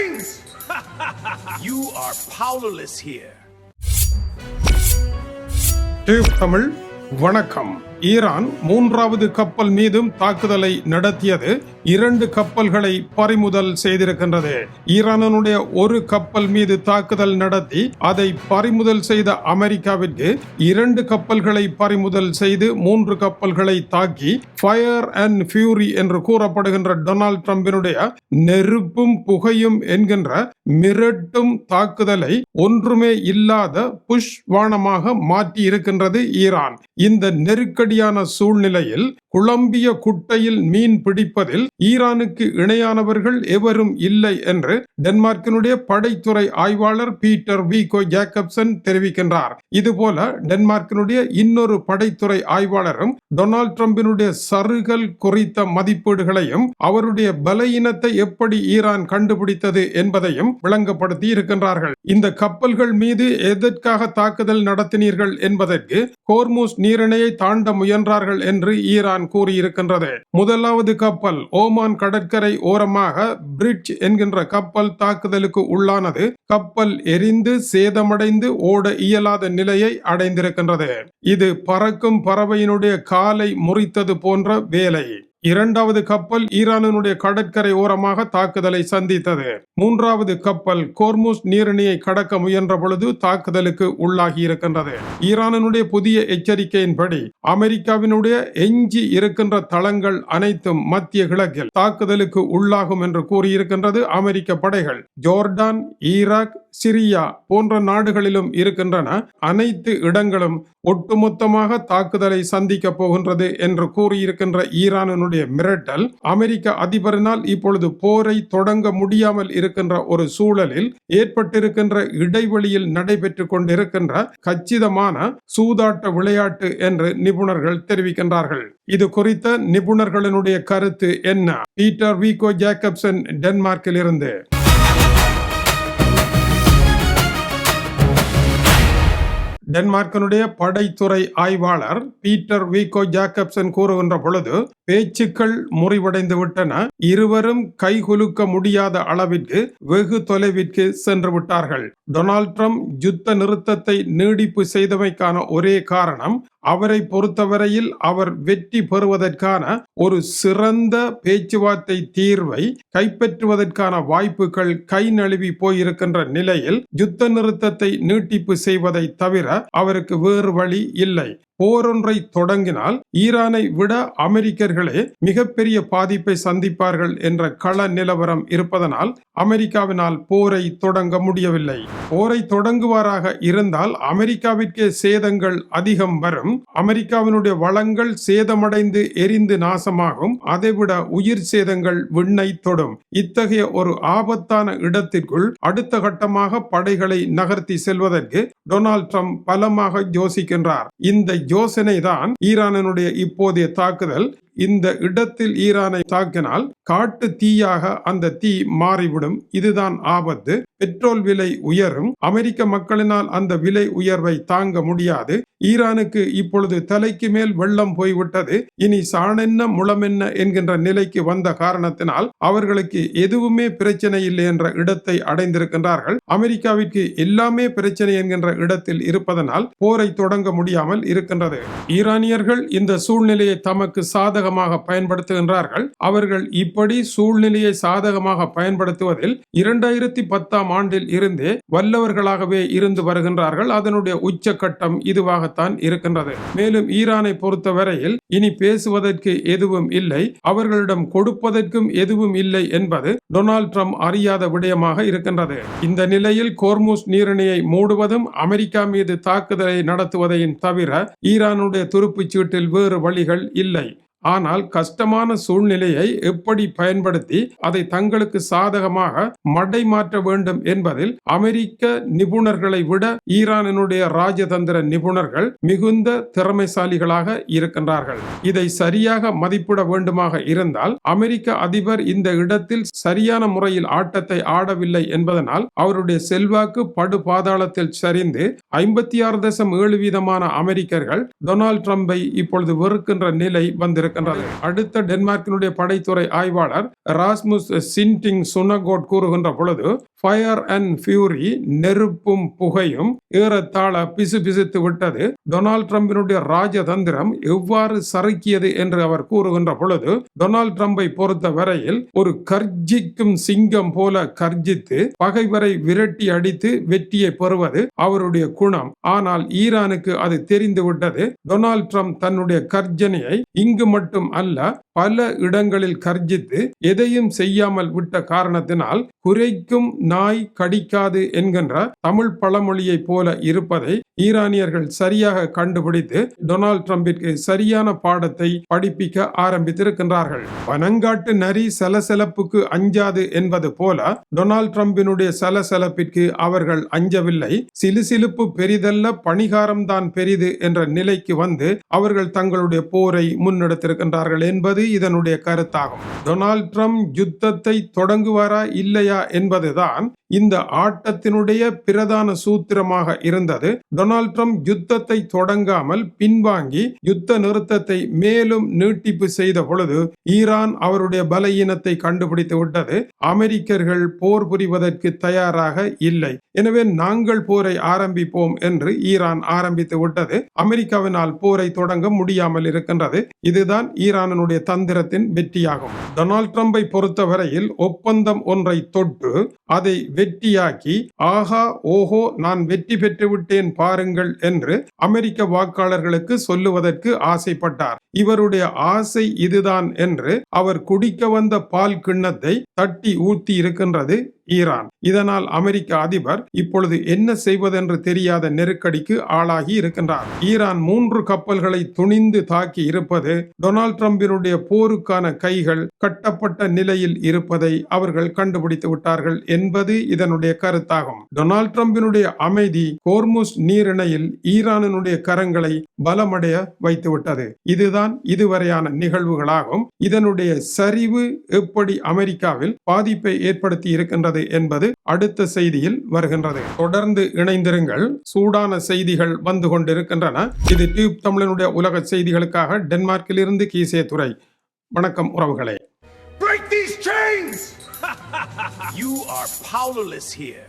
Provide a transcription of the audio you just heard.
brains! You are powerless here. Tamil வணக்கம். Iran மூன்றாவது கப்பல் மீதும் தாக்குதலை நடத்தியது. 2 கப்பல்களை பறிமுதல் செய்திருக்கின்றது. ஈரானுடைய ஒரு கப்பல் மீது தாக்குதல் நடத்தி அதை பறிமுதல் செய்த அமெரிக்காவிற்கு 2 கப்பல்களை பறிமுதல் செய்து 3 கப்பல்களை தாக்கி ஃபயர் அண்ட் ஃபியூரி என்று கூறப்படுகின்ற டொனால்ட் ட்ரம்பினுடைய நெருப்பும் புகையும் என்கின்ற மிரட்டும் தாக்குதலை ஒன்றுமே இல்லாத புஷ் வானமாக மாற்றி இருக்கின்றது ஈரான். இந்த நெருக்கடியான சூழ்நிலையில் குழம்பிய குட்டையில் மீன் பிடிப்பதில் ஈரானுக்கு இணையானவர்கள் எவரும் இல்லை என்று டென்மார்க்கினுடைய படைத்துறை ஆய்வாளர் பீட்டர் வீகோ ஜேக்கப்சன் தெரிவிக்கின்றார். இதுபோல டென்மார்க்கினுடைய இன்னொரு படைத்துறை ஆய்வாளரும் டொனால்ட் ட்ரம்பினுடைய சருகல் குறித்த மதிப்பீடுகளையும் அவருடைய பலவீனத்தை எப்படி ஈரான் கண்டுபிடித்தது என்பதையும் விளங்கப்படுத்தி இருக்கின்றார்கள். இந்த கப்பல்கள் மீது எதற்காக தாக்குதல் நடத்தினீர்கள் என்பதற்கு ஹோர்முஸ் நீரிணையை தாண்ட முயன்றார்கள் என்று ஈரான் கூறியிருக்கின்றது. முதலாவது கப்பல் ஓமான் கடற்கரை ஓரமாக பிரிட்ஜ் என்கின்ற கப்பல் தாக்குதலுக்கு உள்ளானது. கப்பல் எரிந்து சேதமடைந்து ஓட இயலாத நிலையை அடைந்திருக்கின்றது. இது பறக்கும் பறவையினுடைய காலை முறித்தது போன்ற வேலை. இரண்டாவது கப்பல் ஈரானுடைய கடற்கரை ஓரமாக தாக்குதலை சந்தித்தது. மூன்றாவது கப்பல் கோர்முஸ் நீரிணையை கடக்க முயன்ற பொழுது தாக்குதலுக்கு உள்ளாகி இருக்கின்றது. ஈரானுடைய புதிய எச்சரிக்கையின்படி அமெரிக்காவினுடைய எஞ்சி இருக்கின்ற தளங்கள் அனைத்தும் மத்திய கிழக்கில் தாக்குதலுக்கு உள்ளாகும் என்று கூறியிருக்கின்றது அமெரிக்க படைகள். ஜோர்டான், ஈராக், சிரியா போன்ற நாடுகளிலும் இருக்கின்றன. அனைத்து இடங்களும் ஒட்டுமொத்தமாக தாக்குதலை சந்திக்க போகின்றது என்று கூறியிருக்கின்ற ஈரானுடைய மிரட்டல் அமெரிக்க அதிபரினால் இப்பொழுது போரை தொடங்க முடியாமல் இருக்கின்ற ஒரு சூழலில் ஏற்பட்டிருக்கின்ற இடைவெளியில் நடைபெற்று கொண்டிருக்கின்ற கச்சிதமான சூதாட்ட விளையாட்டு என்று நிபுணர்கள் தெரிவிக்கின்றார்கள். இது குறித்த நிபுணர்களினுடைய கருத்து என்ன? பீட்டர் வீகோ ஜேக்கப்சன் டென்மார்க்கில் இருந்து. டென்மார்க்கினுடைய படைத்துறை ஆய்வாளர் பீட்டர் வீகோ ஜேக்கப்சன் கூறுகின்ற பொழுது பேச்சுக்கள் முறிவடைந்து விட்டன. இருவரும் கைகுலுக்க முடியாத அளவிற்கு வெகு தொலைவிற்கு சென்று விட்டார்கள். டொனால்ட் ட்ரம்ப் யுத்த நிறுத்தத்தை நீடிப்பு செய்தமைக்கான ஒரே காரணம் அவரை பொறுத்தவரையில் அவர் வெற்றி பெறுவதற்கான ஒரு சிறந்த பேச்சுவார்த்தை தீர்வை கைப்பற்றுவதற்கான வாய்ப்புகள் கை நழுவி போயிருக்கின்ற நிலையில் யுத்த நிறுத்தத்தை நீட்டிப்பு செய்வதை தவிர அவருக்கு வேறு வழி இல்லை. போரொன்றை தொடங்கினால் ஈரானை விட அமெரிக்கர்களே மிகப்பெரிய பாதிப்பை சந்திப்பார்கள் என்ற கள நிலவரம் இருப்பதனால் அமெரிக்காவினால் போரை தொடங்க முடியவில்லை. போரை தொடங்குவாராக இருந்தால் அமெரிக்காவிற்கே சேதங்கள் அதிகம் வரும். அமெரிக்காவினுடைய வளங்கள் சேதமடைந்து எரிந்து நாசமாகும். அதைவிட உயிர் சேதங்கள் விண்ணை தொடும். இத்தகைய ஒரு ஆபத்தான இடத்திற்குள் அடுத்த கட்டமாக படைகளை நகர்த்தி செல்வதற்கு டொனால்ட் ட்ரம்ப் பலமாக யோசிக்கின்றார். இந்த யோசனை தான் ஈரானுடைய இப்போதைய தாக்குதல். இந்த இடத்தில் ஈரானை தாக்கினால் காட்டு தீயாக அந்த தீ மாறிவிடும். இதுதான் ஆபத்து. பெட்ரோல் விலை உயரும். அமெரிக்க மக்களினால் அந்த விலை உயர்வை தாங்க முடியாது. ஈரானுக்கு இப்பொழுது தலைக்கு மேல் வெள்ளம் போய்விட்டது. இனி சாணென்ன முளமென்ன என்கின்ற நிலைக்கு வந்த காரணத்தினால் அவர்களுக்கு எதுவுமே பிரச்சனை இல்லை என்ற இடத்தை அடைந்திருக்கின்றார்கள். அமெரிக்காவிற்கு எல்லாமே பிரச்சனை என்கின்ற இடத்தில் இருப்பதனால் போரை தொடங்க முடியாமல் இருக்கின்றது. ஈரானியர்கள் இந்த சூழ்நிலையை தமக்கு சாதகமாக பயன்படுத்துகின்றார்கள். அவர்கள் இப்படி சூழ்நிலையை சாதகமாக பயன்படுத்துவதில் 2010 ஆண்டில் இருந்தே வல்லவர்களாகவே இருந்து வருகின்றார்கள். அதனுடைய உச்சக்கட்டம் இதுவாகத்தான் இருக்கின்றது. மேலும் ஈரானை பொறுத்தவரையில் இனி பேசுவதற்கு எதுவும் இல்லை, அவர்களிடம் கொடுப்பதற்கும் எதுவும் இல்லை என்பது டொனால்ட் ட்ரம்ப் அறியாத விடயமாக இருக்கின்றது. இந்த நிலையில் கோர்முஸ் நீரிணையை மூடுவதும் அமெரிக்கா மீது தாக்குதலை நடத்துவதையும் தவிர ஈரானுடைய துருப்புச் சீட்டில் வேறு வழிகள் இல்லை. ஆனால் கஷ்டமான சூழ்நிலையை எப்படி பயன்படுத்தி அதை தங்களுக்கு சாதகமாக மடை மாற்ற வேண்டும் என்பதில் அமெரிக்க நிபுணர்களை விட ஈரானினுடைய ராஜதந்திர நிபுணர்கள் மிகுந்த திறமைசாலிகளாக இருக்கின்றார்கள். இதை சரியாக மதிப்பிட வேண்டுமாக இருந்தால் அமெரிக்க அதிபர் இந்த இடத்தில் சரியான முறையில் ஆட்டத்தை ஆடவில்லை என்பதனால் அவருடைய செல்வாக்கு படு பாதாளத்தில் சரிந்து 56.7% அமெரிக்கர்கள் டொனால்ட் ட்ரம்பை இப்பொழுது வெறுக்கின்ற நிலை வந்திருக்கிறது. ஆரம்பித்திருக்கின்றது. அடுத்த டென்மார்க்கினுடைய படைத்துறை ஆய்வாளர் ராஸ்முஸ் சின்டிங் சுனகோட் கூறுகின்ற பொழுது, ஃபயர் அண்ட் ஃபியூரி, நெருப்பும் புகையும் ஏறத்தாழ பிசுபிசுத்து விட்டது. டொனால்ட் ட்ரம்பினுடைய ராஜதந்திரம் எவ்வாறு சறுக்கியது என்று அவர் கூறுகின்ற பொழுது, டொனால்ட் ட்ரம்பை பொறுத்த வரையில் ஒரு கர்ஜிக்கும் சிங்கம் போல கர்ஜித்து பகைவரை விரட்டி அடித்து வெற்றியை பெறுவது அவருடைய குணம். ஆனால் ஈரானுக்கு அது தெரிந்துவிட்டது. டொனால்ட் ட்ரம்ப் தன்னுடைய கர்ஜனையை இங்கு மட்டும் அல்ல, பல இடங்களில் கர்ஜித்து எதையும் செய்யாமல் விட்ட காரணத்தினால் குரைக்கும் நாய் கடிக்காது என்கின்ற தமிழ் பழமொழியை போல இருப்பதை ஈரானியர்கள் சரியாக கண்டுபிடித்து டொனால்ட் ட்ரம்பிற்கு சரியான பாடத்தை படிப்பிக்க ஆரம்பித்திருக்கின்றார்கள். பனங்காட்டு நரி சலசலப்புக்கு அஞ்சாது என்பது போல டொனால்ட் ட்ரம்பினுடைய சலசலப்பிற்கு அவர்கள் அஞ்சவில்லை. சிலுசிலுப்பு பெரிதல்ல, பணிகாரம்தான் பெரிது என்ற நிலைக்கு வந்து அவர்கள் தங்களுடைய போரை முன்னெடுத்திருக்கின்றார்கள் என்பது இதனுடைய கருத்தாகும். டொனால்ட் ட்ரம்ப் யுத்தத்தை தொடங்குவாரா இல்லையா என்பதுதான் இந்த ஆட்டத்தினுடைய பிரதான சூத்திரமாக இருந்தது. டொனால்ட் ட்ரம்ப் யுத்தத்தை தொடங்காமல் பின்வாங்கி யுத்த நிறுத்தத்தை மேலும் நீட்டிப்பு செய்த பொழுது ஈரான் அவருடைய பலவீனத்தை கண்டுபிடித்து விட்டது. அமெரிக்கர்கள் போர் புரிவதற்கு தயாராக இல்லை. எனவே நாங்கள் போரை ஆரம்பிப்போம் என்று ஈரான் ஆரம்பித்து விட்டது. அமெரிக்காவினால் போரை தொடங்க முடியாமல் இருக்கின்றது. இதுதான் ஈரானுடைய தந்திரத்தின் வெற்றியாகும். டொனால்ட் ட்ரம்பை பொறுத்தவரையில் ஒப்பந்தம் ஒன்றை தொட்டு அதை வெற்றியாக்கி, ஆஹா ஓஹோ நான் வெற்றி பெற்று விட்டேன் பாருங்கள் என்று அமெரிக்க வாக்காளர்களுக்கு சொல்லுவதற்கு ஆசைப்பட்டார். இவருடைய ஆசை இதுதான் என்று அவர் குடிக்க வந்த பால் கிண்ணத்தை தட்டி ஊத்தி இருக்கின்றது ஈரான். இதனால் அமெரிக்க அதிபர் இப்பொழுது என்ன செய்வதென்று தெரியாத நெருக்கடிக்கு ஆளாகி இருக்கின்றார். ஈரான் 3 கப்பல்களை துணிந்து தாக்கி இருப்பது டொனால்ட் ட்ரம்பினுடைய போருக்கான கைகள் கட்டப்பட்ட நிலையில் இருப்பதை அவர்கள் கண்டுபிடித்து விட்டார்கள் என்பது இதனுடைய கருத்தாகும். டொனால்ட் ட்ரம்பினுடைய அமைதி ஹோர்முஸ் நீரிணையில் ஈரானினுடைய கரங்களை பலமடைய வைத்துவிட்டது. இதுதான் இதுவரையான நிகழ்வுகளாகும். இதனுடைய சரிவு எப்படி அமெரிக்காவில் பாதிப்பை ஏற்படுத்தி இருக்கின்றது என்பது அடுத்த செய்தியில் வருகின்றது. தொடர்ந்து இணைந்திருங்கள். சூடான செய்திகள் வந்து கொண்டிருக்கின்றன. இது டியூப் தமிழனுடைய உலக செய்திகளுக்காக டென்மார்க்கில் இருந்து கீசே துரை. வணக்கம் உறவுகளே. Break these chains! You are powerless here.